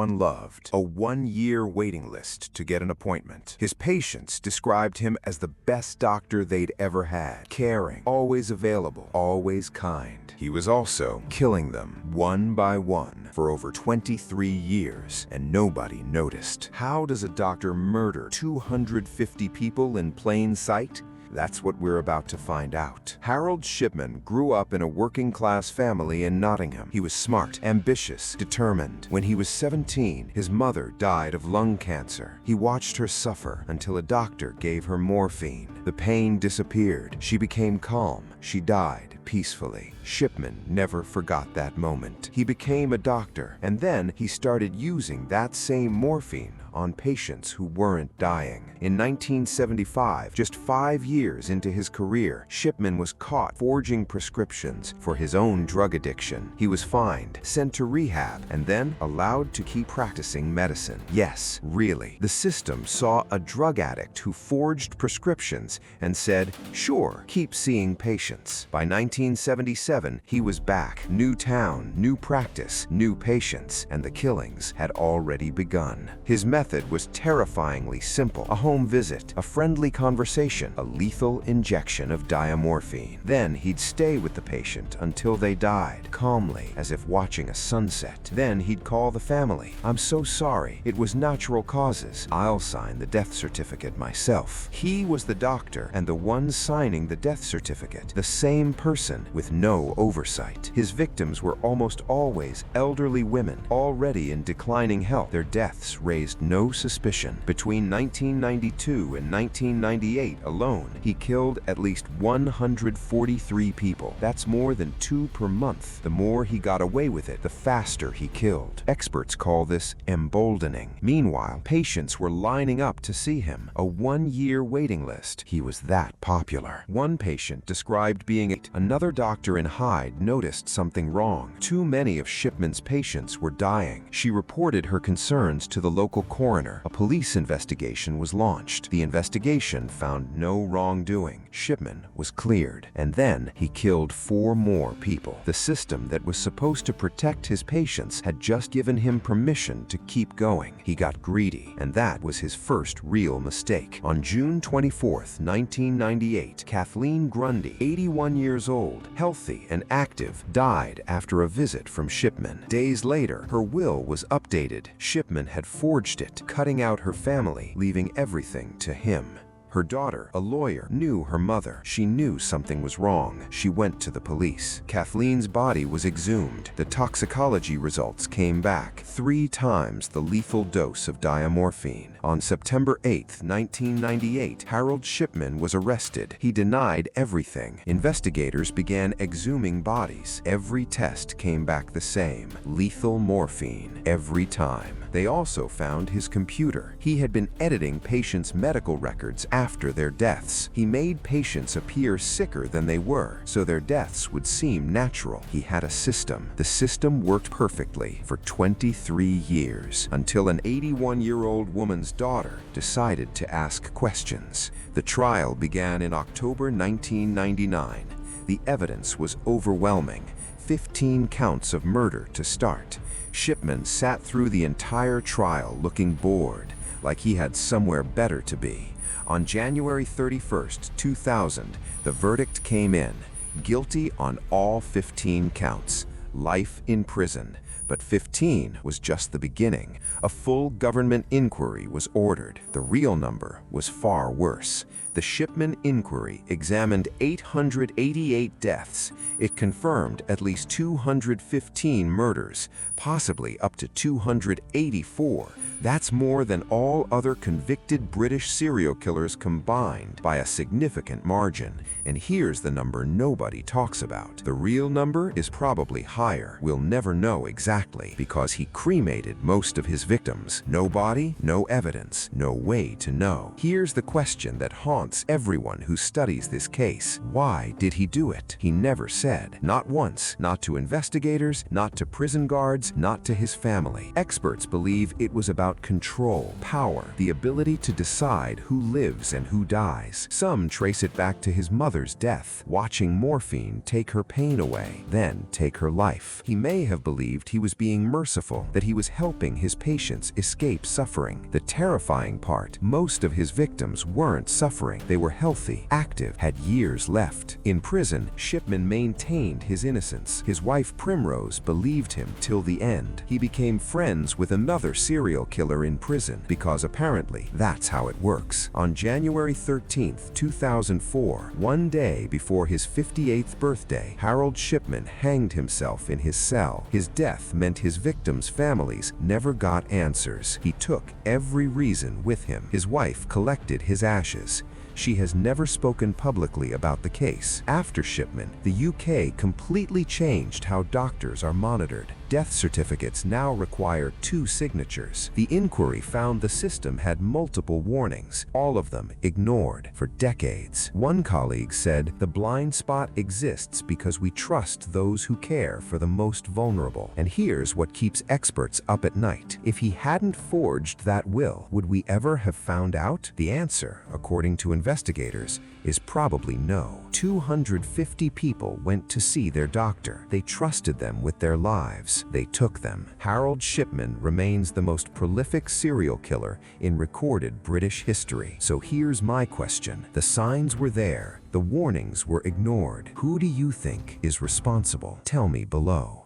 Loved, a one-year waiting list to get an appointment. His patients described him as the best doctor they'd ever had. Caring, always available, always kind. He was also killing them one by one for over 23 years, and nobody noticed. How does a doctor murder 250 people in plain sight? That's what we're about to find out. Harold Shipman grew up in a working-class family in Nottingham. He was smart, ambitious, determined. When he was 17, his mother died of lung cancer. He watched her suffer until a doctor gave her morphine. The pain disappeared. She became calm. She died peacefully. Shipman never forgot that moment. He became a doctor, and then he started using that same morphine on patients who weren't dying. In 1975, just 5 years into his career, Shipman was caught forging prescriptions for his own drug addiction. He was fined, sent to rehab, and then allowed to keep practicing medicine. Yes, really. The system saw a drug addict who forged prescriptions and said, "Sure, keep seeing patients." By 1977, he was back. New town, new practice, new patients, and the killings had already begun. His method was terrifyingly simple. A home visit, a friendly conversation, a lethal injection of diamorphine. Then he'd stay with the patient until they died, calmly, as if watching a sunset. Then he'd call the family. "I'm so sorry. It was natural causes. I'll sign the death certificate myself." He was the doctor and the one signing the death certificate, the same person with no oversight. His victims were almost always elderly women, already in declining health. Their deaths raised no suspicion. Between 1992 and 1998 alone, he killed at least 143 people. That's more than 2 per month. The more he got away with it, the faster he killed. Experts call this emboldening. Meanwhile, patients were lining up to see him. A one-year waiting list. He was that popular. One patient described being it. Another doctor in Hyde noticed something wrong. Too many of Shipman's patients were dying. She reported her concerns to the local coroner. A police investigation was launched. The investigation found no wrongdoing. Shipman was cleared. And then he killed 4 more people. The system that was supposed to protect his patients had just given him permission to keep going. He got greedy, and that was his first real mistake. On June 24, 1998, Kathleen Grundy, 81 years old, healthy and active, died after a visit from Shipman. Days later, her will was updated. Shipman had forged it, cutting out her family, leaving everything to him. Her daughter, a lawyer, knew her mother. She knew something was wrong. She went to the police. Kathleen's body was exhumed. The toxicology results came back. 3 times the lethal dose of diamorphine. On September 8, 1998, Harold Shipman was arrested. He denied everything. Investigators began exhuming bodies. Every test came back the same. Lethal morphine. Every time. They also found his computer. He had been editing patients' medical records after their deaths. He made patients appear sicker than they were, so their deaths would seem natural. He had a system. The system worked perfectly for 23 years, until an 81-year-old woman's daughter decided to ask questions. The trial began in October 1999. The evidence was overwhelming. 15 counts of murder to start. Shipman sat through the entire trial looking bored, like he had somewhere better to be. On January 31, 2000, the verdict came in. Guilty on all 15 counts. Life in prison. But 15 was just the beginning. A full government inquiry was ordered. The real number was far worse. The Shipman inquiry examined 888 deaths. It confirmed at least 215 murders, possibly up to 284. That's more than all other convicted British serial killers combined by a significant margin. And here's the number nobody talks about. The real number is probably higher. We'll never know exactly, because he cremated most of his victims. No body, no evidence, no way to know. Here's the question that haunts haunts everyone who studies this case. Why did he do it? He never said. Not once. Not to investigators, not to prison guards, not to his family. Experts believe it was about control, power, the ability to decide who lives and who dies. Some trace it back to his mother's death, watching morphine take her pain away, then take her life. He may have believed he was being merciful, that he was helping his patients escape suffering. The terrifying part, most of his victims weren't suffering. They were healthy, active, had years left. In prison, Shipman maintained his innocence. His wife Primrose believed him till the end. He became friends with another serial killer in prison because apparently that's how it works. On January 13, 2004, one day before his 58th birthday, Harold Shipman hanged himself in his cell. His death meant his victims' families never got answers. He took every reason with him. His wife collected his ashes. She has never spoken publicly about the case. After Shipman, the UK completely changed how doctors are monitored. Death certificates now require 2 signatures. The inquiry found the system had multiple warnings, all of them ignored for decades. One colleague said, "The blind spot exists because we trust those who care for the most vulnerable." And here's what keeps experts up at night. If he hadn't forged that will, would we ever have found out? The answer, according to investigators, is probably no. 250 people went to see their doctor. They trusted them with their lives. They took them. Harold Shipman remains the most prolific serial killer in recorded British history. So here's my question. The signs were there. The warnings were ignored. Who do you think is responsible? Tell me below.